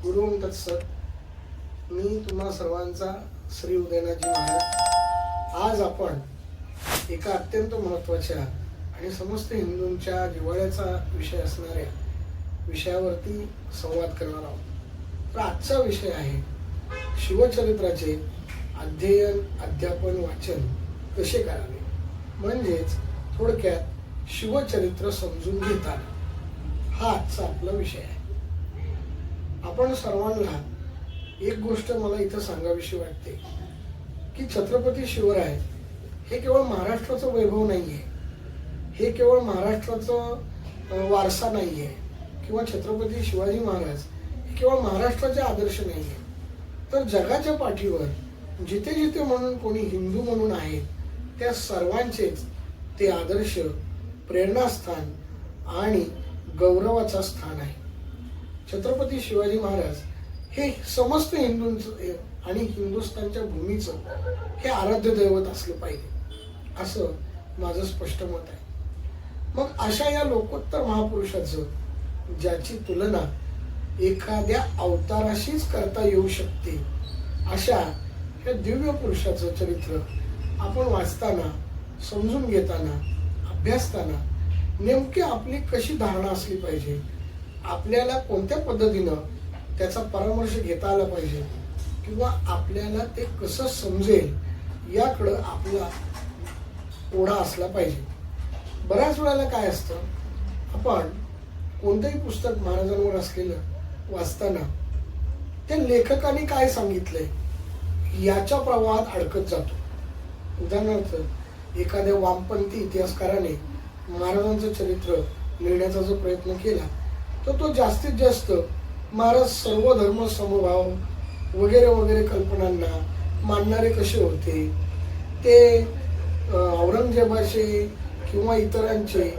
गुरु तत्सत. मी तुम्हा सर्वांचा श्री उदयनाथजी महाराज. आज आपण एका अत्यंत महत्त्वाच्या आणि समस्त हिंदूंच्या जिव्हाळ्याचा विषय असणाऱ्या विषयावरती संवाद करणार आहोत. तर आजचा विषय आहे शिवचरित्राचे अध्ययन, अध्यापन, वाचन कसे करावे. म्हणजेच थोडक्यात शिवचरित्र समजून घेताना हा आजचा आपला विषय आहे. आपण सर्वांना एक गोष्ट मला इथं सांगावीशी वाटते की छत्रपती शिवराय हे केवळ महाराष्ट्राचं वैभव नाही आहे, हे केवळ महाराष्ट्राचं वारसा नाही आहे, किंवा छत्रपती शिवाजी महाराज हे केवळ महाराष्ट्राचे आदर्श नाही आहे, तर जगाच्या पाठीवर जिथे जिथे म्हणून कोणी हिंदू म्हणून आहेत त्या सर्वांचेच ते आदर्श, प्रेरणास्थान आणि गौरवाचा स्थान आहे. छत्रपती शिवाजी महाराज हे समस्त हिंदूंचं आणि हिंदुस्थानच्या भूमीचं हे आराध्य दैवत असलं पाहिजे असं माझं स्पष्ट मत आहे. मग अशा या लोकोत्तर महापुरुषाचं ज्याची तुलना एखाद्या अवताराशीच करता येऊ शकते अशा या दिव्य पुरुषाचं चरित्र आपण वाचताना, समजून घेताना, अभ्यासताना नेमकी आपली कशी धारणा असली पाहिजे, आपल्याला कोणत्या पद्धतीनं त्याचा परामर्श घेता आला पाहिजे, किंवा आपल्याला ते कसं समजेल याकडं आपला ओढा असला पाहिजे. बऱ्याच वेळेला काय असतं, आपण कोणतंही पुस्तक महाराजांवर असलेलं वाचताना त्या लेखकाने काय सांगितलंय याच्या प्रवाहात अडकत जातो. उदाहरणार्थ एखाद्या वामपंथी इतिहासकाराने महाराजांचं चरित्र लिहिण्याचा जो प्रयत्न केला तर तो जास्तीत जास्त महाराज सर्व धर्म समभाव वगैरे वगैरे कल्पनांना मानणारे कसे होते, ते औरंगजेबाचे किंवा इतरांचे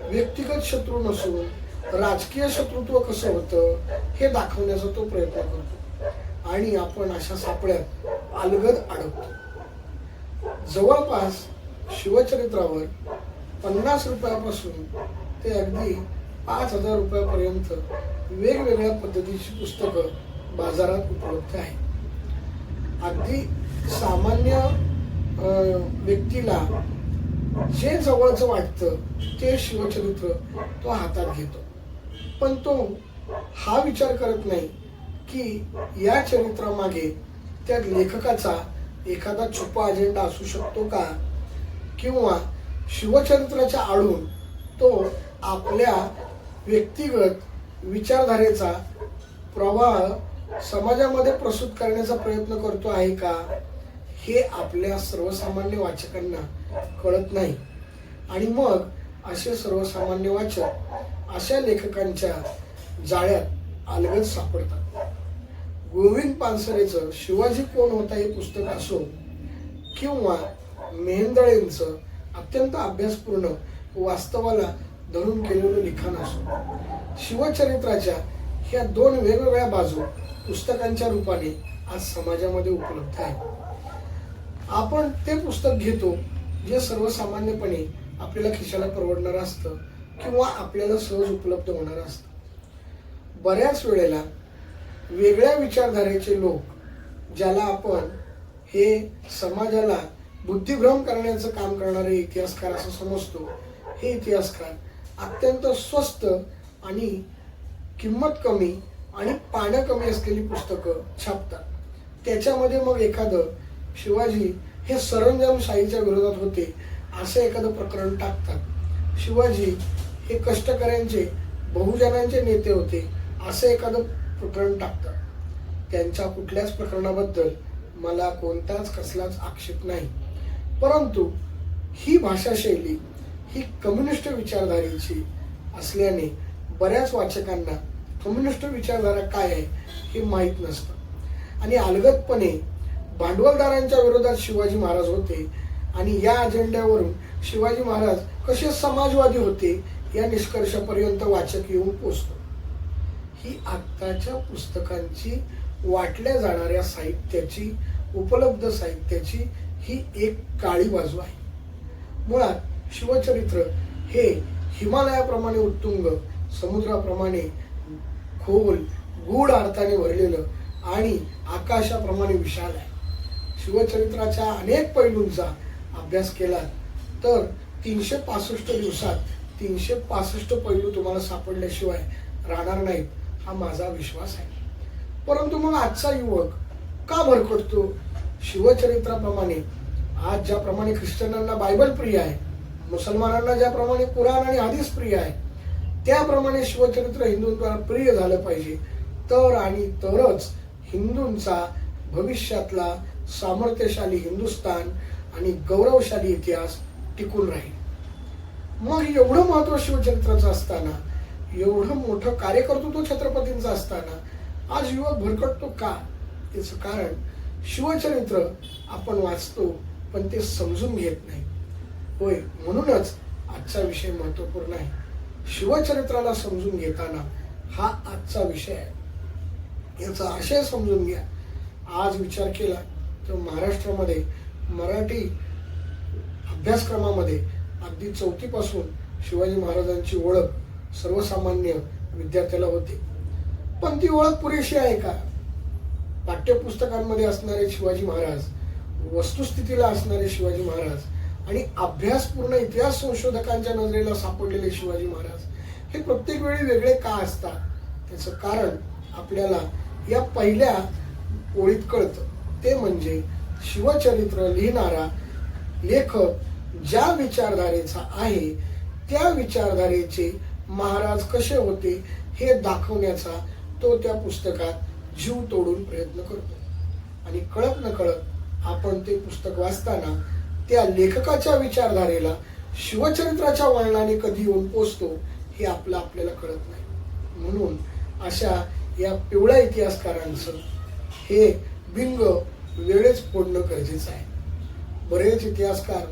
व्यक्तिगत शत्रू नसून राजकीय शत्रुत्व कसं होतं हे दाखवण्याचा तो प्रयत्न करतो आणि आपण अशा सापळ्यात अलगद अडकतो. जवळपास शिवचरित्रावर 50 रुपयापासून ते अगदी 5,000 रुपयापर्यंत वेगवेगळ्या पद्धतीची पुस्तकं बाजारात उपलब्ध आहेत. अगदी सामान्य व्यक्तीला जे जवळचं वाटतं ते शिवचरित्र तो हातात घेतो, पण तो हा विचार करत नाही की या चरित्रामागे त्या लेखकाचा एखादा छुपा अजेंडा असू शकतो का, किंवा शिवचरित्राच्या आडून तो आपल्या व्यक्तिगत विचारधारेचा प्रवाह समाजामध्ये प्रस्तुत करण्याचा प्रयत्न करतो आहे का, हे आपल्या सर्वसामान्य वाचकांना कळत नाही. आणि मग असे सर्वसामान्य वाचक अशा लेखकांच्या जाळ्यात अलगद सापडतात. गोविंद पानसरेचं शिवाजी कोण होता हे पुस्तक असो, किंवा मेहेंदळेंचं अत्यंत अभ्यासपूर्ण वास्तवाला धरून केलेलं लिखाण असो, शिवचरित्राच्या ह्या दोन वेगवेगळ्या बाजू पुस्तकांच्या रूपाने आज समाजामध्ये उपलब्ध आहे. आपण ते पुस्तक घेतो जे सर्वसामान्यपणे आपल्याला खिशाला परवडणार असतं किंवा आपल्याला सहज उपलब्ध होणार असतं. बऱ्याच वेळेला वेगळ्या विचारधारेचे लोक, ज्याला आपण हे समाजाला बुद्धिभ्रम करण्याचं काम करणारे इतिहासकार असं समजतो, हे इतिहासकार अत्यंत स्वस्त आणि किंमत कमी आणि पानं कमी असलेली पुस्तकं छापतात. त्याच्यामध्ये मग एखादं शिवाजी हे सरंजामशाहीच्या विरोधात होते असं एखादं प्रकरण टाकतात, शिवाजी हे कष्टकऱ्यांचे, बहुजनांचे नेते होते असं एखादं प्रकरण टाकतात. त्यांच्या कुठल्याच प्रकरणाबद्दल मला कोणताच कसलाच आक्षेप नाही, परंतु ही भाषाशैली ही कम्युनिस्ट विचारधारेची असल्याने बऱ्याच वाचकांना कम्युनिस्ट विचारधारा काय आहे हे माहीत नसतं आणि अलगदपणे भांडवलदारांच्या विरोधात शिवाजी महाराज होते आणि या अजेंड्यावरून शिवाजी महाराज कसे समाजवादी होते या निष्कर्षापर्यंत वाचक येऊन पोचतो. ही आत्ताच्या पुस्तकांची, वाटल्या जाणाऱ्या साहित्याची, उपलब्ध साहित्याची ही एक काळी बाजू आहे. मुळात शिवचरित्र हे हिमालयाप्रमाणे उत्तुंग, समुद्राप्रमाणे खोल, गूढ अर्थाने भरलेलं आणि आकाशाप्रमाणे विशाल आहे. शिवचरित्राच्या अनेक पैलूंचा अभ्यास केला तर 365 दिवसात 365 पैलू तुम्हाला सापडल्याशिवाय राहणार नाहीत, हा माझा विश्वास आहे. परंतु मग आजचा युवक का भरकटतो? शिवचरित्राप्रमाणे आज ज्याप्रमाणे ख्रिश्चनांना बायबल प्रिय आहे, मुसलमानांना ज्याप्रमाणे कुराण आणि हदीस प्रिय आहे, त्याप्रमाणे शिवचरित्र हिंदूंद्वारा प्रिय झालं पाहिजे, तर आणि तरच हिंदूंचा भविष्यातला सामर्थ्यशाली हिंदुस्थान आणि गौरवशाली इतिहास टिकून राहील. मग एवढं महत्व शिवचरित्राचं असताना, एवढं मोठं कार्यकर्तृत्व छत्रपतींचं असताना आज युवक भरकटतो का? याचं कारण शिवचरित्र आपण वाचतो पण ते समजून घेत नाही. होय, म्हणूनच आजचा विषय महत्वपूर्ण आहे. शिवचरित्राला समजून घेताना हा आजचा विषय आहे. याचा आशय समजून घ्या. आज विचार केला तर महाराष्ट्रामध्ये मराठी अभ्यासक्रमामध्ये अगदी 4थी पासून शिवाजी महाराजांची ओळख सर्वसामान्य विद्यार्थ्याला होते. पण ती ओळख पुरेशी आहे का? पाठ्यपुस्तकांमध्ये असणारे शिवाजी महाराज, वस्तुस्थितीला असणारे शिवाजी महाराज आणि अभ्यासपूर्ण इतिहास संशोधकांच्या नजरेला सापडलेले शिवाजी महाराज हे प्रत्येक वेळी वेगळे का असतात? त्याचं कारण आपल्याला या पहिल्या ओळीत कळतं. ते म्हणजे शिवचरित्र लिहिणारा लेखक ज्या विचारधारेचा आहे त्या विचारधारेचे महाराज कसे होते हे दाखवण्याचा तो त्या पुस्तकात जीव तोडून प्रयत्न करतो. आणि कळत न कळत आपण ते पुस्तक वाचताना त्या लेखकाच्या विचारधारेला शिवचरित्राच्या वळणाने कधी येऊन पोचतो हे आपल्याला कळत नाही. म्हणून अशा या पिवळ्या इतिहासकारांचं हे बिंग वेळेच फोडणं गरजेचं आहे. बरेच इतिहासकार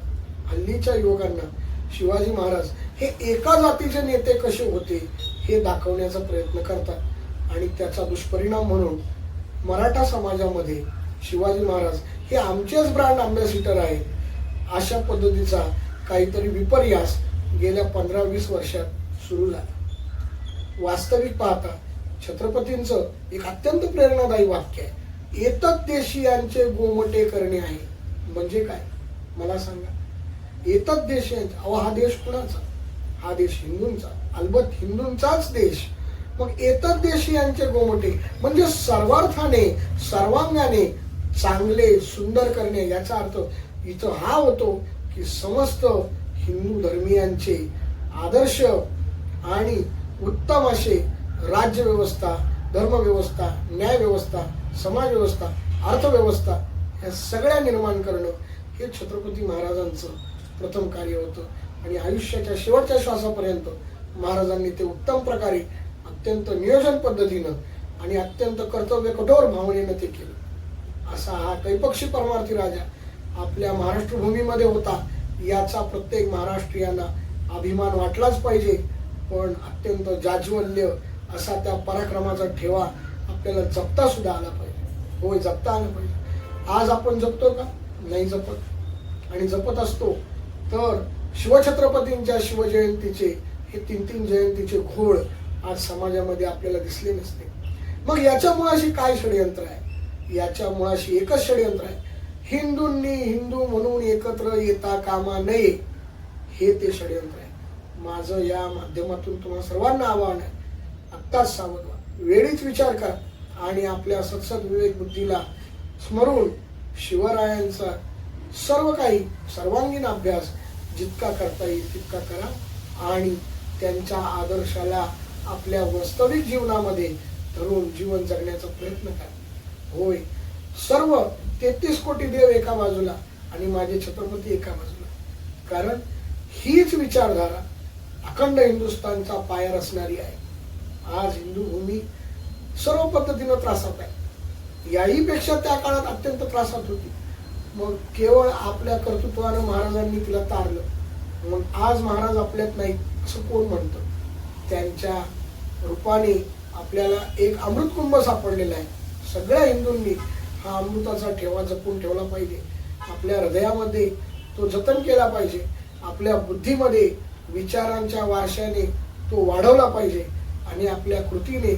हल्लीच्या युवकांना शिवाजी महाराज हे एका जातीचे नेते कसे होते हे दाखवण्याचा प्रयत्न करतात आणि त्याचा दुष्परिणाम म्हणून मराठा समाजामध्ये शिवाजी महाराज हे आमचेच ब्रँड अँबॅसिडर आहेत अशा पद्धतीचा काहीतरी विपर्यास गेल्या 15-20 वर्षात सुरू झाला. वास्तविक पाहता छत्रपतींचं एक अत्यंत प्रेरणादायी वाक्य आहे, एतत् देशीयांचे गोमटे करणे आहे. म्हणजे काय मला सांगा? एतत् देशीयांचे, अहो हा देश कुणाचा? हा देश हिंदूंचा, अलबत्त हिंदूंचाच देश. मग एतत् देशीयांचे गोमटे म्हणजे सर्वार्थाने सर्वांगाने चांगले सुंदर करणे. याचा अर्थ इथं हा होतो की समस्त हिंदू धर्मियांचे आदर्श आणि उत्तम असे राज्यव्यवस्था, धर्मव्यवस्था, न्यायव्यवस्था, समाजव्यवस्था, अर्थव्यवस्था ह्या सगळ्या निर्माण करणं हे छत्रपती महाराजांचं प्रथम कार्य होतं. आणि आयुष्याच्या शेवटच्या श्वासापर्यंत महाराजांनी ते उत्तम प्रकारे अत्यंत नियोजन पद्धतीनं आणि अत्यंत कर्तव्य कठोर भावनेनं ते केलं. असा हा कैपक्षी परमार्थी राजा आपल्या महाराष्ट्र भूमीमध्ये होता याचा प्रत्येक महाराष्ट्रीयांना अभिमान वाटलाच पाहिजे. पण अत्यंत जाज्वल्य असा त्या पराक्रमाचा ठेवा आपल्याला जपता सुद्धा आला पाहिजे. होय, जपता आलं पाहिजे. आज आपण जपतो का? नाही जपत. आणि जपत असतो तर शिवछत्रपतींच्या शिवजयंतीचे हे 3 जयंतीचे घोळ आज समाजामध्ये आपल्याला दिसले नसते. मग याच्या मुळाशी काय षडयंत्र आहे? याच्या मुळाशी एकच षडयंत्र आहे, हिंदूंनी हिंदू म्हणून एकत्र येता कामा नये, हे ते षडयंत्र आहे. माझं या माध्यमातून तुम्हाला सर्वांना आवाहन आहे, आत्ताच सावध व्हा, वेळीच विचार करा आणि आपल्या सत्सद विवेक बुद्धीला स्मरून शिवरायांचा सर्व काही सर्वांगीण अभ्यास जितका करता येईल तितका करा आणि त्यांच्या आदर्शाला आपल्या वास्तविक जीवनामध्ये धरून जीवन जगण्याचा प्रयत्न करा. होय, सर्व 33 कोटी देव एका बाजूला आणि माझे छत्रपती एका बाजूला. कारण हीच विचारधारा अखंड हिंदुस्थानचा पाया रचणारी आहे. आज हिंदू भूमी सर्व पद्धतीनं त्रासात आहे. याही पेक्षा त्या काळात अत्यंत त्रासात होती. मग केवळ आपल्या कर्तृत्वानं महाराजांनी तिला तारलं. मग आज महाराज आपल्यात नाहीत असं कोण म्हणतं? त्यांच्या रूपाने आपल्याला एक अमृतकुंभ सापडलेला आहे. सगळ्या हिंदूंनी हा अमृताचा ठेवा जपून ठेवला पाहिजे. आपल्या हृदयामध्ये तो जतन केला पाहिजे. आपल्या बुद्धीमध्ये विचारांच्या वारशाने तो वाढवला पाहिजे आणि आपल्या कृतीने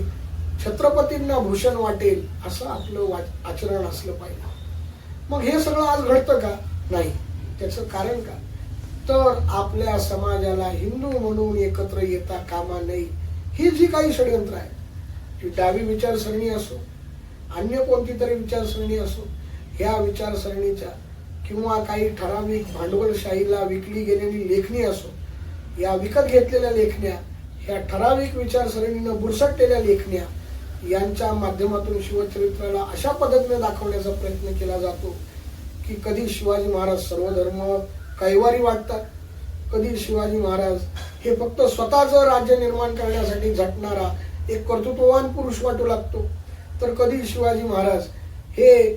छत्रपतींना भूषण वाटेल असं आपलं आचरण असलं पाहिजे. मग हे सगळं आज घडतं का? नाही. त्याचं कारण का? तर आपल्या समाजाला हिंदू म्हणून एकत्र येता कामा नये. ही जी काही षडयंत्र आहे, ती डावी विचारसरणी असो, अन्य कोणती तरी विचारसरणी असो, ह्या विचारसरणीच्या किंवा काही ठराविक भांडवलशाहीला विकली गेलेली लेखणी असो, या विकत घेतलेल्या लेखण्या, ह्या ठराविक विचारसरणीनं बुरसटलेल्या लेखण्या यांच्या माध्यमातून शिवचरित्राला अशा पद्धतीने दाखवण्याचा प्रयत्न केला जातो की कधी शिवाजी महाराज सर्वधर्म कैवारी वाटतात, कधी शिवाजी महाराज हे फक्त स्वतःचं राज्य निर्माण करण्यासाठी झटणारा एक कर्तृत्ववान पुरुष वाटू लागतो, तर कधी शिवाजी महाराज हे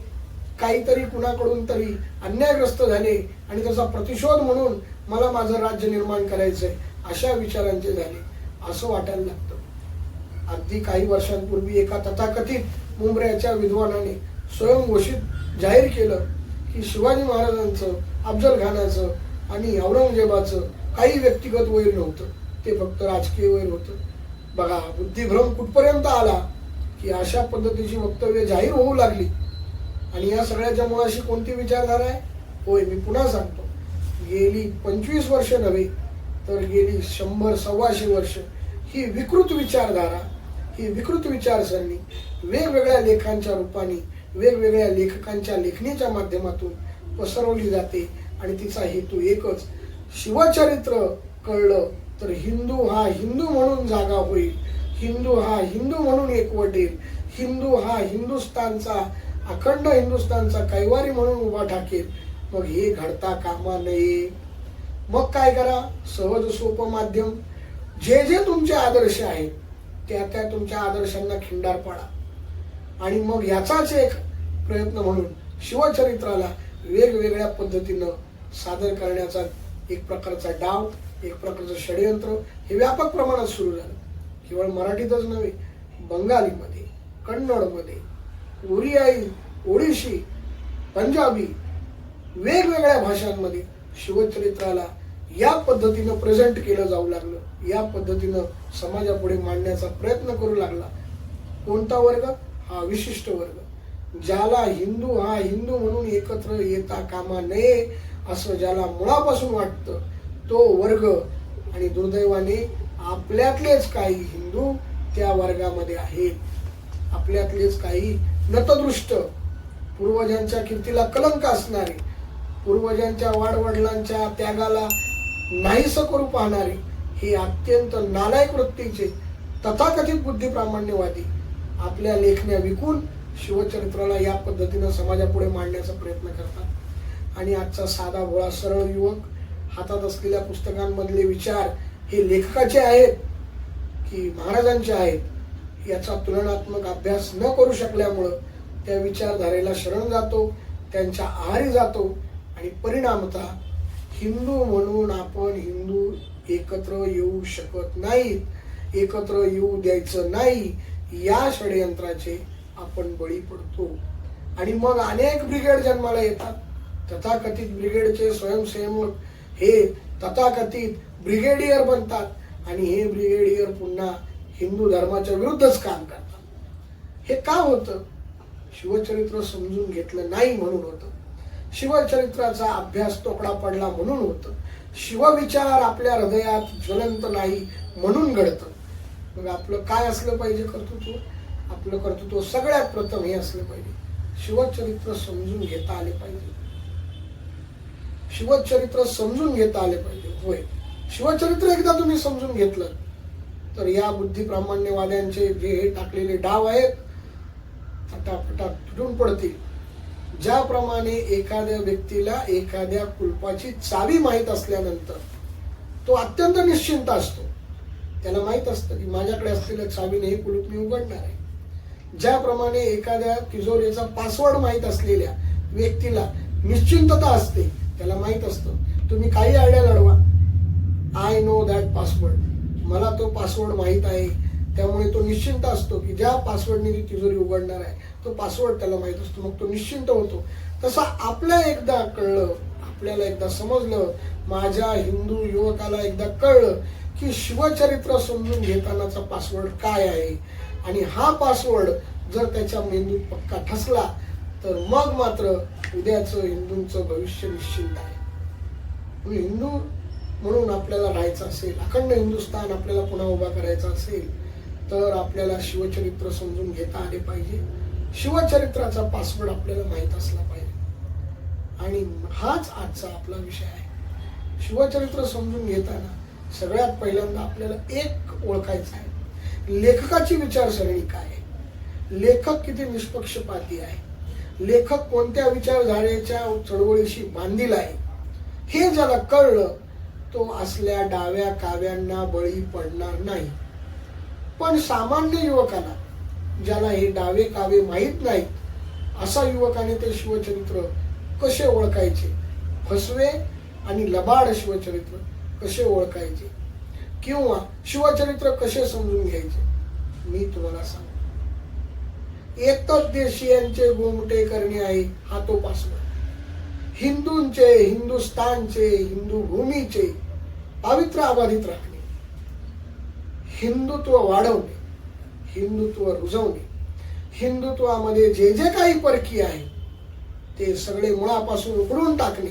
काहीतरी कुणाकडून तरी अन्यायग्रस्त झाले आणि त्याचा प्रतिशोध म्हणून मला माझं राज्य निर्माण करायचंय अशा विचारांचे झाले असं वाटायला लागतं. अगदी काही वर्षांपूर्वी एका तथाकथित मुंबऱ्याच्या विद्वानाने स्वयंघोषित जाहीर केलं की शिवाजी महाराजांचं, अफजल खानाचं आणि औरंगजेबाचं काही व्यक्तिगत वैर नव्हतं, ते फक्त राजकीय वैर होतं. बघा बुद्धिभ्रम कुठपर्यंत आला की अशा पद्धतीची वक्तव्य जाहीर होऊ लागली. आणि या सगळ्याच्या मुळाशी कोणती विचारधारा आहे? होय, मी पुन्हा सांगतो, गेली 25 वर्ष नव्हे तर गेली 100-125 वर्ष ही विकृत विचारधारा, ही विकृत विचारसरणी वेगवेगळ्या लेखांच्या रूपाने, वेगवेगळ्या लेखकांच्या लेखणीच्या माध्यमातून पसरवली जाते. आणि तिचा हेतू एकच, शिवचरित्र कळलं तर हिंदू हा हिंदू म्हणून जागा होईल, हिंदू हा हिंदू म्हणून एकवटेल, हिंदू हा हिंदुस्थानचा, अखंड हिंदुस्थानचा कैवारी म्हणून उभा ठाकेल. मग हे घडता कामा नये. मग काय करा? सहज सोपं माध्यम, जे जे तुमचे आदर्श आहेत त्या त्या तुमच्या आदर्शांना खिंडार पाडा आणि मग याचाच एक प्रयत्न म्हणून शिवचरित्राला वेगवेगळ्या पद्धतीनं सादर करण्याचा एक प्रकारचा डाव, एक प्रकारचं षडयंत्र हे व्यापक प्रमाणात सुरू झालं. केवळ मराठीतच नव्हे, बंगालीमध्ये, कन्नडमध्ये, ओरियाई, ओडिशी, पंजाबी, वेगवेगळ्या भाषांमध्ये शिवचरित्राला या पद्धतीनं प्रेझेंट केलं जाऊ लागलं, या पद्धतीनं समाजापुढे मांडण्याचा प्रयत्न करू लागला. कोणता वर्ग? हा विशिष्ट वर्ग, ज्याला हिंदू हा हिंदू म्हणून एकत्र येता कामा नये असं ज्याला मुळापासून वाटतं तो वर्ग. आणि दुर्दैवाने आपल्यातलेच काही हिंदू त्या वर्गामध्ये आहेत. आपल्यातलेच काही नतदृष्ट, पूर्वजांच्या कीर्तीला कलंक असणारे, पूर्वजांच्या वाडवडिलांच्या त्यागाला नाहीसं करू पाहणारे, हे अत्यंत नालायक वृत्तीचे तथाकथित बुद्धिप्रामाण्यवादी आपल्या लेखण्या विकून शिवचरित्राला या पद्धतीनं समाजापुढे मांडण्याचा प्रयत्न करतात. आणि आजचा साधा भोळा सरळ युवक हातात असलेल्या पुस्तकांमधले विचार हे लेखकाचे आहेत की महाराजांचे आहेत याचा तुलनात्मक अभ्यास न करू शकल्यामुळं त्या विचारधारेला शरण जातो, त्यांच्या आहारी जातो आणि परिणामतः हिंदू म्हणून आपण हिंदू एकत्र येऊ शकत नाहीत, एकत्र येऊ द्यायचं नाही, या षडयंत्राचे आपण बळी पडतो. आणि मग अनेक ब्रिगेड जन्माला येतात. तथाकथित ब्रिगेडचे स्वयंसेवक हे तथाकथित ब्रिगेडियर बनतात आणि हे ब्रिगेडियर पुन्हा हिंदू धर्माच्या विरुद्धच काम करतात. हे का होतं? शिवचरित्र समजून घेतलं नाही म्हणून होतं. शिवचरित्राचा अभ्यास तोकडा पडला म्हणून होतं. शिवविचार आपल्या हृदयात ज्वलंत नाही म्हणून घडतं. मग आपलं काय असलं पाहिजे कर्तृत्व? आपलं कर्तृत्व सगळ्यात प्रथम हे असलं पाहिजे, शिवचरित्र समजून घेता आले पाहिजे. शिवचरित्र समजून घेता आले पाहिजे. होय, शिवचरित्र एकदा तुम्ही समजून घेतलं तर या बुद्धिप्रामाण्यवाद्यांचे जे हे टाकलेले डाव आहेत फटाफटा तुटून पडतील. ज्याप्रमाणे एखाद्या व्यक्तीला एखाद्या कुलपाची चावी माहीत असल्यानंतर तो अत्यंत निश्चिंत असतो. त्याला माहीत असतं की माझ्याकडे असलेल्या चावीने हे कुलूप मी उघडणार आहे. ज्याप्रमाणे एखाद्या तिजोरीचा पासवर्ड माहीत असलेल्या व्यक्तीला निश्चिंतता असते. त्याला माहीत असतं तुम्ही काही आयडिया लढवा, आय नो दॅट पासवर्ड, मला तो पासवर्ड माहीत आहे. त्यामुळे तो निश्चिंत असतो की ज्या पासवर्डने ती तिजोरी उघडणार आहे तो पासवर्ड त्याला माहीत असतो, मग तो निश्चिंत होतो. तसं आपल्या एकदा कळलं, आपल्याला एकदा समजलं, माझ्या हिंदू युवकाला एकदा कळलं की शिवचरित्र समजून घेतानाचा पासवर्ड काय आहे, आणि हा पासवर्ड जर त्याच्या मेंदूत पक्का ठसला तर मग मात्र उद्याचं हिंदूंचं भविष्य निश्चिंत आहे. म्हणून हिंदू म्हणून आपल्याला राहायचं असेल, अखंड हिंदुस्थान आपल्याला पुन्हा उभा करायचा असेल तर आपल्याला शिवचरित्र समजून घेता आले पाहिजे. शिवचरित्राचा पासवर्ड आपल्याला माहीत असला पाहिजे आणि हाच आजचा आपला विषय आहे. शिवचरित्र समजून घेताना सगळ्यात पहिल्यांदा आपल्याला एक ओळखायचं आहे, लेखकाची विचारसरणी काय आहे, लेखक किती निष्पक्षपाती आहे, लेखक कोणत्या विचारधारेच्या चळवळीशी बांधील आहे. हे ज्याला कळलं तो असल्या डाव्या काव्यांना बळी पडणार नाही. पण सामान्य युवकाला ज्याला हे डावे कावे माहीत नाहीत असा युवकाने ते शिवचरित्र कसे ओळखायचे, फसवे आणि लबाड शिवचरित्र कसे ओळखायचे किंवा शिवचरित्र कसे समजून घ्यायचे, मी तुम्हाला सांगतो. एकच देशीयांचे गोमटे करणे आहे हा तो पासवर्ड. हिंदूंचे, हिंदुस्थानचे, हिंदू भूमीचे पावित्र्य अबाधित राखणे, हिंदुत्व वाढवणे, हिंदुत्व रुजवणे, हिंदुत्वामध्ये जे जे काही परकीय आहे ते सगळे मुळापासून उकळून टाकणे,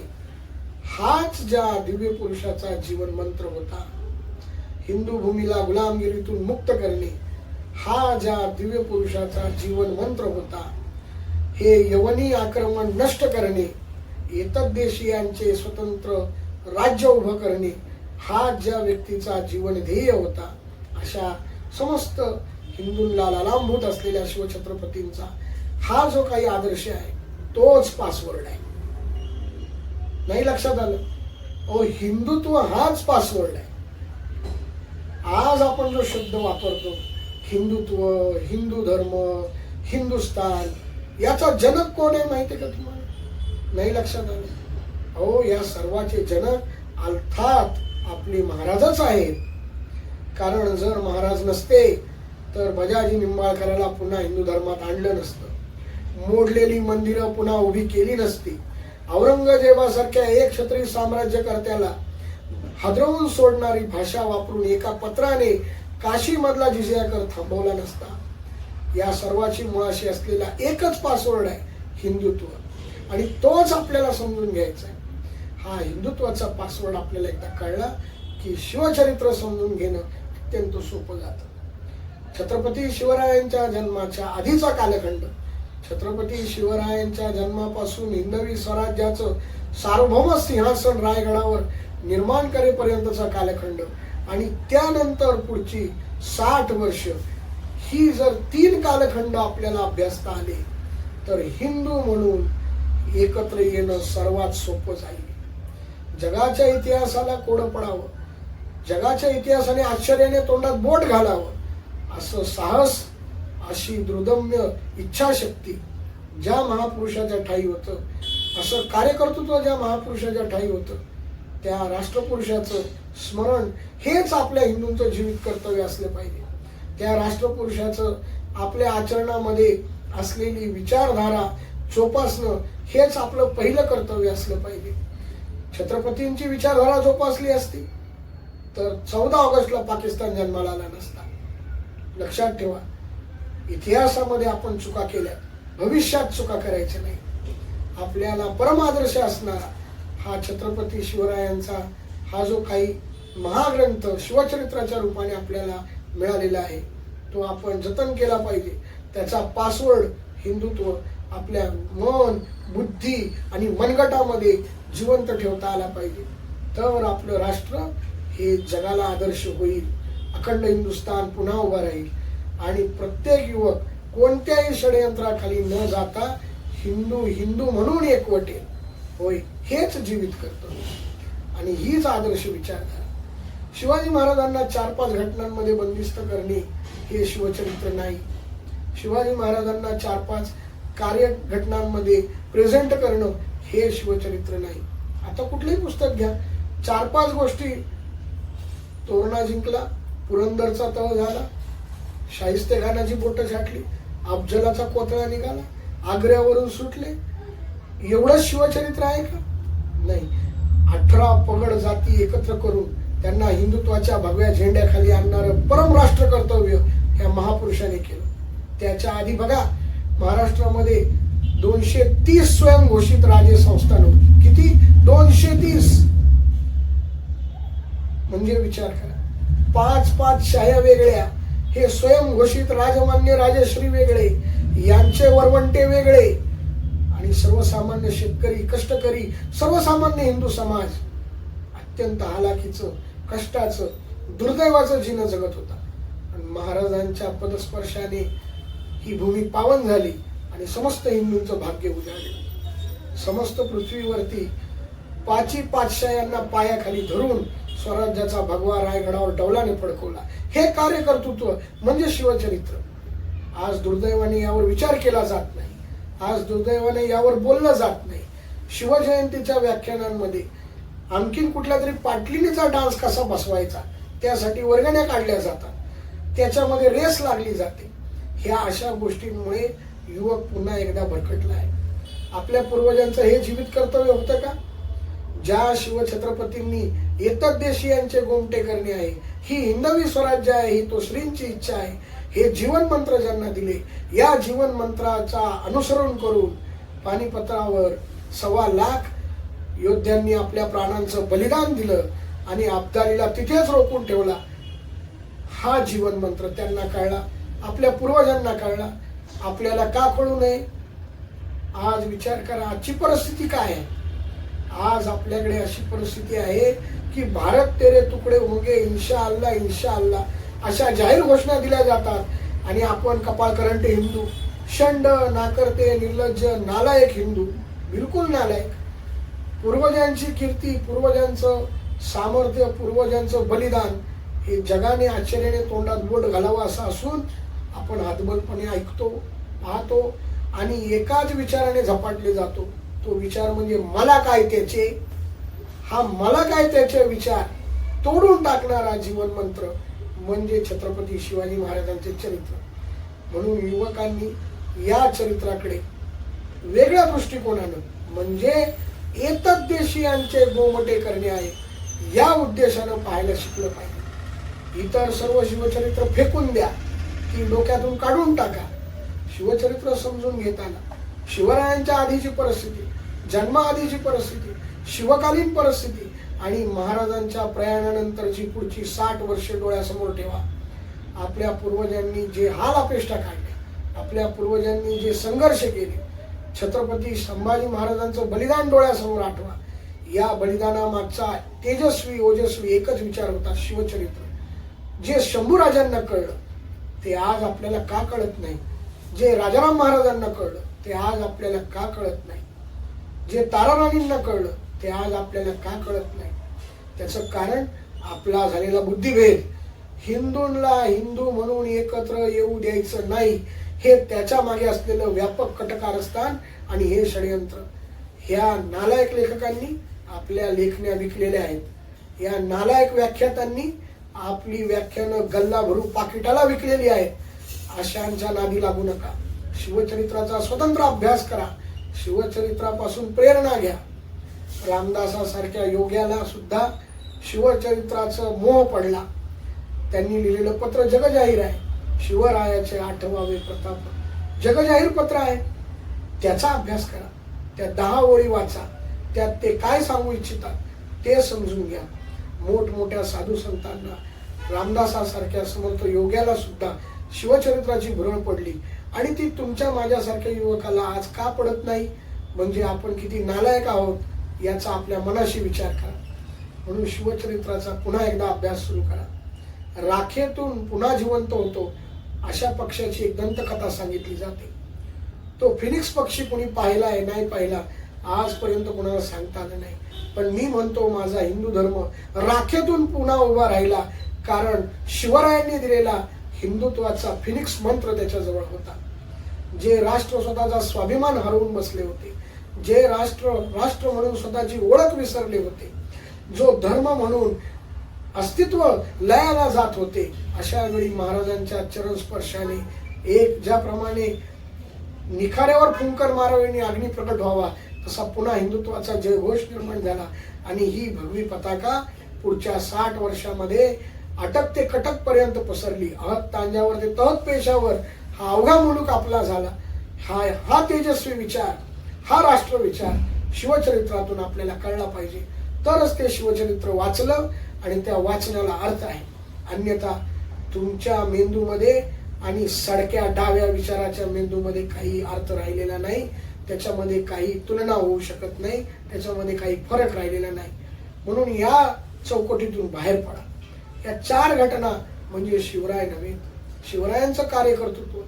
हाच ज्या दिव्य पुरुषाचा जीवन मंत्र होता. हिंदू भूमीला गुलामगिरीतून मुक्त करणे हा ज्या दिव्य पुरुषाचा जीवन मंत्र होता. हे यवनी आक्रमण नष्ट करणे, एतद्देशीयांचे स्वतंत्र राज्य उभं करणे हा ज्या व्यक्तीचा जीवन ध्येय होता. अशा समस्त हिंदूंना लालांभूत असलेल्या शिवछत्रपतींचा हा जो काही आदर्श आहे तोच पासवर्ड आहे. नाही लक्षात आलं? हिंदुत्व हाच पासवर्ड आहे. आज आपण जो शब्द वापरतो हिंदुत्व, हिंदू धर्म, हिंदुस्थान, याचा जनक कोण आहे माहिती आहे का तुम्हाला? नाही लक्षात आलं? या सर्वाचे जनक अर्थात आपले महाराजच आहेत. कारण जर महाराज नसते तर बजाजी निंबाळकराला पुन्हा हिंदू धर्मात आणलं नसतं, मोडलेली मंदिरं पुन्हा उभी केली नसती, औरंगजेबासारख्या एक क्षत्रिय साम्राज्यकर्त्याला हादरवून सोडणारी भाषा वापरून एका पत्राने काशी मधला जिझिया कर थांबवला नसता. या सर्वाची मुळाशी असलेला एकच पासवर्ड आहे हिंदुत्व, आणि तोच आपल्याला समजून घ्यायचा आहे. हा हिंदुत्वाचा पासवर्ड आपल्याला एकदा कळला की शिवचरित्र समजून घेणं अत्यंत सोपं जातं. छत्रपती शिवरायांच्या जन्माच्या आधीचा कालखंड, छत्रपती शिवरायांच्या जन्मापासून हिंदवी स्वराज्याचं सार्वभौम सिंहासन रायगडावर निर्माण करेपर्यंतचा कालखंड आणि त्यानंतर पुढची 60 वर्ष, ही जर 3 कालखंड आपल्याला अभ्यासता आले तर हिंदू म्हणून एकत्र येणं सर्वात सोपं जाईल. जगाच्या इतिहासाला कोडं पडावं, जगाच्या इतिहासाने आश्चर्याने तोंडात बोट घालावं असं साहस, अशी दुर्दम्य इच्छाशक्ती ज्या महापुरुषाच्या ठाई होतं, असं कार्यकर्तृत्व ज्या महापुरुषाच्या ठाई होतं, त्या राष्ट्रपुरुषाचं स्मरण हेच आपल्या हिंदूंचं जीवित कर्तव्य असले पाहिजे. त्या राष्ट्रपुरुषाचं आपल्या आचरणामध्ये असलेली विचारधारा जोपासणं हेच आपलं पहिलं कर्तव्य असलं पाहिजे. छत्रपतींची विचारधारा जोपासली असती तर 14 ऑगस्टला पाकिस्तान जन्माला आला नसता. लक्षात ठेवा, इतिहासामध्ये आपण चुका केल्या, भविष्यात चुका करायच्या नाही. आपल्याला परमादर्श असणारा हा छत्रपती शिवरायांचा हा जो काही महाग्रंथ शिवचरित्राच्या रूपाने आपल्याला मिळालेला आहे तो आपण जतन केला पाहिजे. त्याचा पासवर्ड हिंदुत्व आपल्या मन, बुद्धी आणि मनगटामध्ये जिवंत ठेवता आला पाहिजे. तर आपलं राष्ट्र हे जगाला आदर्श होईल, अखंड हिंदुस्थान पुन्हा उभा राहील आणि प्रत्येक युवक कोणत्याही षडयंत्राखाली न जाता हिंदू हिंदू म्हणून एकवटेल. होय, हेच जीवित करतो आणि हीच आदर्श विचारधारा. शिवाजी महाराजांना 4-5 घटनांमध्ये बंदिस्त करणे हे शिवचरित्र नाही. शिवाजी महाराजांना 4-5 कार्य घटनांमध्ये प्रेझेंट करणं हे शिवचरित्र नाही. आता कुठलंही पुस्तक घ्या, 4-5 गोष्टी, तोरणा जिंकला, पुरंदरचा तह झाला, शाहिस्तेखानाची बोटं छाटली, अफजलाचा कोथळा निघाला, आग्र्यावरून सुटले, एवढंच शिवचरित्र आहे का? नाही. 18 पगड जाती एकत्र करून त्यांना हिंदुत्वाच्या भगव्या झेंड्याखाली आणणारं परम राष्ट्र कर्तव्य ह्या महापुरुषाने केलं. त्याच्या आधी बघा महाराष्ट्रामध्ये 230 स्वयंघोषित राजे संस्थान होती. किती? 230. म्हणजे विचार करा, 5 शाह्या वेगळ्या, हे स्वयंघोषित राजमान्य राजश्री वेगळे, यांचे वरवंटे वेगळे, आणि सर्वसामान्य शेतकरी, कष्टकरी, सर्वसामान्य हिंदू समाज अत्यंत हालाकीचं, कष्टाचं, दुर्दैवाचं जीवन जगत होता. आणि महाराजांच्या पदस्पर्शाने ही भूमी पावन झाली आणि समस्त हिंदूंचं भाग्य उजाळले. समस्त पृथ्वीवरती 5 पातशाह्यांना पायाखाली धरून स्वराज्याचा भगवा रायगडावर डौलाने फडकवला. हे कार्यकर्तृत्व म्हणजे शिवचरित्र. आज दुर्दैवाने यावर विचार केला जात नाही. आज दुर्दैवाने यावर बोललं जात नाही. शिवजयंतीच्या व्याख्यानांमध्ये आणखीन कुठल्या तरी पाटलिनीचा डान्स कसा बसवायचा त्यासाठी वर्गण्या काढल्या जातात, त्याच्यामध्ये रेस लागली जाते. ह्या अशा गोष्टींमुळे युवक पुन्हा एकदा भरकटला आहे. आपल्या पूर्वजांचं हे जीवित कर्तव्य होतं का? ज्या शिवछत्रपतींनी एतद्देशीयांचे गोमटे करणे आहे, ही हिंदवी स्वराज्य आहे, ही तो श्रींची इच्छा आहे, हे जीवन मंत्र ज्यांना दिले, या जीवन मंत्राचा अनुसरण करून पानिपतावर 1.25 लाख योद्ध्यांनी आपल्या प्राणांचं बलिदान दिलं आणि अब्दालीला तिथेच रोखून ठेवला. हा जीवन मंत्र त्यांना कळला, आपल्या पूर्वजांना कळला. आपल्याला का कळू नये? आज विचार करा, आजची परिस्थिती काय आहे. आज आपल्याकडे अशी परिस्थिती आहे की भारत तेरे तुकडे होंगे इंशाअल्लाह इंशाअल्लाह अशा जाहीर घोषणा दिल्या जातात आणि आपण कपाळकरंटे हिंदू, षंड, नाकर्ते, निर्लज्ज, नालायक हिंदू, बिलकुल नालायक. पूर्वजांची कीर्ती, पूर्वजांचं सामर्थ्य, पूर्वजांचं बलिदान हे जगाने आश्चर्याने तोंडात बोट घालावं असं असून आपण हातबलपणे ऐकतो, पाहतो आणि एकाच विचाराने झपाटले जातो. तो विचार म्हणजे मला काय त्याचे. हा मला काय त्याचे विचार तोडून टाकणारा जीवन मंत्र म्हणजे छत्रपती शिवाजी महाराजांचे चरित्र. म्हणून युवकांनी या चरित्राकडे वेगळ्या दृष्टिकोनानं, म्हणजे एतद्देशीयांचे गोमटे करणे आहे, या उद्देशानं पाहायला शिकलं पाहिजे. इतर सर्व शिवचरित्र फेकून द्या, ती डोक्यातून काढून टाका. शिवचरित्र समजून घेताना शिवरायांच्या आधीची परिस्थिती, जन्माआधीची परिस्थिती, शिवकालीन परिस्थिती आणि महाराजांच्या प्रयाणानंतरची पुढची 60 वर्षे डोळ्यासमोर ठेवा. आपल्या पूर्वजांनी जे हाल अपेष्टा काढले, आपल्या पूर्वजांनी जे संघर्ष केले, छत्रपती संभाजी महाराजांचं बलिदान डोळ्यासमोर आठवा. या बलिदानामागचा तेजस्वी ओजस्वी एकच विचार होता, शिवचरित्र. जे शंभूराजांना कळलं ते आज आपल्याला का कळत नाही? जे राजाराम महाराजांना कळलं ते आज आपल्याला का कळत नाही? जे ताराराणींना कळलं ते आज आपल्याला का कळत नाही? त्याचं कारण आपला झालेला बुद्धिभेद. हिंदूंना हिंदू म्हणून एकत्र येऊ द्यायचं नाही, हे त्याच्या मागे असलेलं व्यापक कटकारस्थान आणि हे षडयंत्र. ह्या नालायक लेखकांनी आपल्या लेखण्या विकलेल्या आहेत. या नालायक व्याख्यातांनी आपली व्याख्यानं गल्ला भरू पाकिटाला विकलेली आहेत. अशांच्या नादी लागू नका. शिवचरित्राचा स्वतंत्र अभ्यास करा. शिवचरित्रापासून प्रेरणा घ्या. रामदासासारख्या योग्याला सुद्धा शिवचरित्राचं मोह पडला. त्यांनी लिहिलेलं पत्र जगजाहीर आहे. शिवरायाचे 8वावे प्रताप जगजाहीर पत्र आहे. त्याचा अभ्यास करा. त्या 10 ओळी वाचा. त्यात ते काय सांगू इच्छितात ते समजून घ्या. मोठमोठ्या साधू संतांना, रामदासासारख्या समर्थ योग्याला सुद्धा शिवचरित्राची भुरळ पडली आणि ती तुमच्या माझ्यासारख्या युवकाला आज का पडत नाही? म्हणजे आपण किती नालायक आहोत याचा आपल्या मनाशी विचार करा. म्हणून शिवचरित्राचा पुन्हा एकदा अभ्यास सुरू करा. राखेतून पुन्हा जिवंत होतो अशा पक्षाची एक दंतकथा सांगितली जाते. तो फिनिक्स पक्षी कोणी पाहिला आहे नाही पाहिला आजपर्यंत कोणाला सांगता आलं नाही. पण मी म्हणतो माझा हिंदू धर्म राखेतून पुन्हा उभा राहिला, कारण शिवरायांनी दिलेला हिंदुत्वाचा फिनिक्स मंत्र त्याच्याजवळ होता. जे राष्ट्र स्वतःचा स्वाभिमान हरवून बसले होते, जे राष्ट्र म्हणून स्वतःची ओळख विसरले होते, जो धर्म म्हणून अस्तित्व लयाला जात होते, अशा वेळी महाराजांच्या चरण स्पर्शाने एक ज्याप्रमाणे निखाऱ्यावर फुंकर मारावे आणि अग्नी प्रकट व्हावा तसा पुन्हा हिंदुत्वाचा जयघोष निर्माण झाला. आणि ही भगवी पताका पुढच्या 60 वर्षामध्ये अटक ते कटक पर्यंत पसरली. अहत तांजावर ते तहत पेशावर हा अवघा मुलूक आपला झाला, हा तेजस्वी विचार, हा राष्ट्र विचार शिवचरित्रातून आपल्याला कळला पाहिजे. तरच ते शिवचरित्र वाचलं आणि त्या वाचनाला अर्थ आहे. अन्यथा तुमच्या मेंदूमध्ये आणि सडक्या डाव्या विचाराच्या मेंदूमध्ये काही अर्थ राहिलेला नाही, त्याच्यामध्ये काही तुलना होऊ शकत नाही, त्याच्यामध्ये काही फरक राहिलेला नाही. म्हणून या चौकटीतून बाहेर पडा. या 4 घटना म्हणजे शिवराय नव्हे, शिवरायांचं कार्यकर्तृत्व,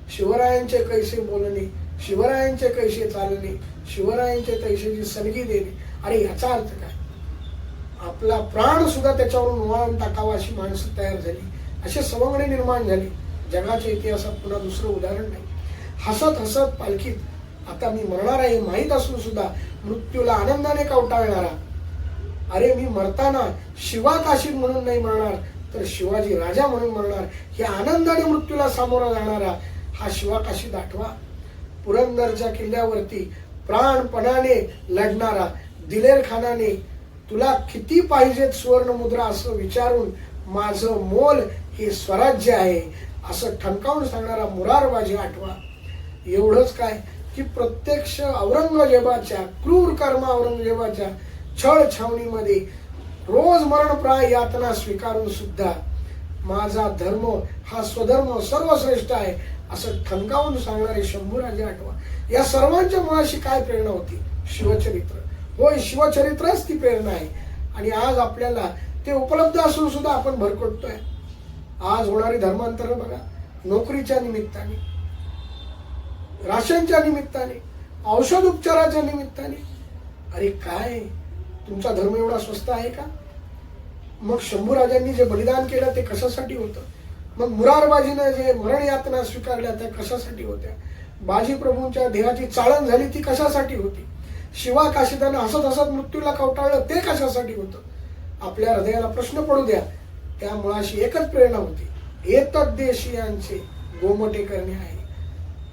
शिवरायांचे कैसे बोलणे, शिवरायांचे कैसे चालणे, शिवरायांचे तैसेची सलगी देणे. अरे याचा अर्थ काय? आपला प्राण सुद्धा त्याच्यावरून वाळून टाकावा अशी माणसं तयार झाली, असे सवंगडी निर्माण झाली. जगाच्या इतिहासात पुन्हा दुसरं उदाहरण नाही. हसत हसत पालखीत, आता मी मरणार आहे माहीत असून सुद्धा मृत्यूला आनंदाने कवटाळणारा, अरे मी मरताना शिवा काशीद म्हणून नाही मरणार तर शिवाजी राजा म्हणून मरणार, हे आनंदाने मृत्यूला सामोरा जाणारा हा शिवा काशीद आठवा. पुरंदरच्या किल्ल्यावरती प्राणपणाने लढणारा दिलेर खानाने तुला किती पाहिजेत सुवर्ण मुद्रा असं विचारून माझं मोल हे स्वराज्य आहे असं ठणकावून सांगणारा मुरारबाजी आठवा. एवढंच काय की प्रत्यक्ष औरंगजेबाच्या क्रूर कर्म औरंगजेबाच्या छळ छावणीमध्ये रोज मरणप्राय यातना स्वीकारून सुद्धा माझा धर्म हा स्वधर्म सर्वश्रेष्ठ आहे असं ठणकावून सांगणारे शंभूराजे आठवा. या सर्वांच्या मुळाशी काय प्रेरणा होती? शिवचरित्र. होय, शिवचरित्रच ती प्रेरणा आहे. आणि आज आपल्याला ते उपलब्ध असून सुद्धा आपण भरकटतोय. आज होणारी धर्मांतर बघा, नोकरीच्या निमित्ताने, राशनच्या निमित्ताने, औषध उपचाराच्या निमित्ताने. अरे काय तुमचा धर्म एवढा स्वस्त आहे का? मग शंभूराजांनी जे बलिदान केलं ते कशासाठी होतं? मग मुरारबाजीनं जे मरण यातना स्वीकारल्या त्या कशासाठी होत्या? बाजी प्रभूंच्या देहाची चाळण झाली ती कशासाठी होती? शिवा काशीदानं हसत हसत मृत्यूला कवटाळलं ते कशासाठी होतं? आपल्या हृदयाला प्रश्न पडू द्या. त्या मुळाशी एकच प्रेरणा होती, एतद्देशीयांचे गोमटे करणे आहे.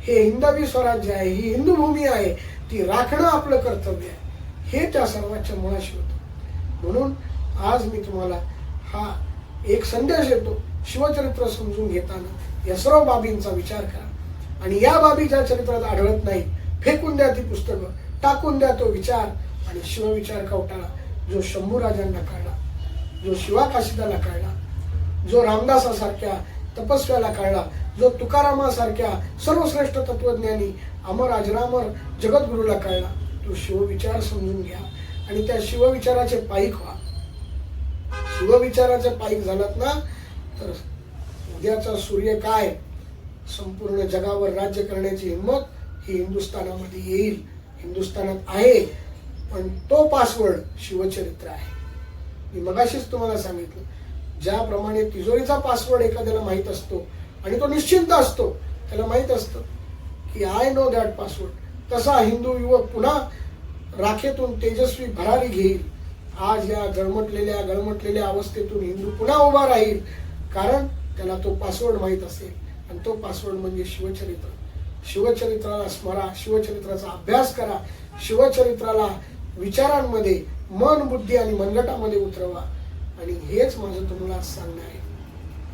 हे हिंदवी स्वराज्य आहे, ही हिंदू भूमी आहे, ती राखणं आपलं कर्तव्य आहे. हे त्या सर्वांच्या मुळाशी होतं. म्हणून आज मी तुम्हाला हा एक संदेश देतो, शिवचरित्र समजून घेताना या सर्व बाबींचा विचार करा. आणि या बाबी ज्या चरित्रात आढळत नाही फेकून द्या ती पुस्तकं, टाकून द्या तो विचार आणि शिवविचार कवटाळा. जो शंभूराजांना कळला, जो शिवा काशीदाला कळला, जो रामदासासारख्या तपस्व्याला कळला, जो तुकारामासारख्या सर्वश्रेष्ठ तत्वज्ञानी अमर अजरामर जगद्गुरूला कळला, तो शिवविचार समजून घ्या आणि त्या शिवविचाराचे पाईक व्हा. शिवविचाराचे पाईक झालात ना तर उद्याचा सूर्य काय संपूर्ण जगावर राज्य करण्याची हिंमत ही हिंदुस्थानामध्ये येईल, हिंदुस्थानात आहे. पण तो पासवर्ड शिवचरित्र आहे. मी मगाशीच तुम्हाला सांगितलं, ज्याप्रमाणे तिजोरीचा पासवर्ड एखाद्याला माहीत असतो आणि तो निश्चिंत असतो, त्याला माहीत असतं की आय नो दॅट पासवर्ड, तसा हिंदू युवक पुन्हा राखेतून तेजस्वी भरारी घेईल. आज या गळमटलेल्या अवस्थेतून हिंदू पुन्हा उभा राहील, कारण त्याला तो पासवर्ड माहीत असेल. आणि तो पासवर्ड म्हणजे शिवचरित्र. शिवचरित्राला स्मरा, शिवचरित्राचा अभ्यास करा, शिवचरित्राला विचारांमध्ये मन, बुद्धी आणि मनगटामध्ये उतरवा. आणि हेच माझं तुम्हाला सांगणं आहे.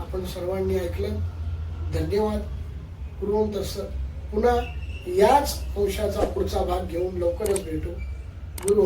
आपण सर्वांनी ऐकलं, धन्यवाद. पूर्वम तत्सत. पुन्हा याच अंशाचा पुढचा भाग घेऊन लवकरच भेटू. गुरु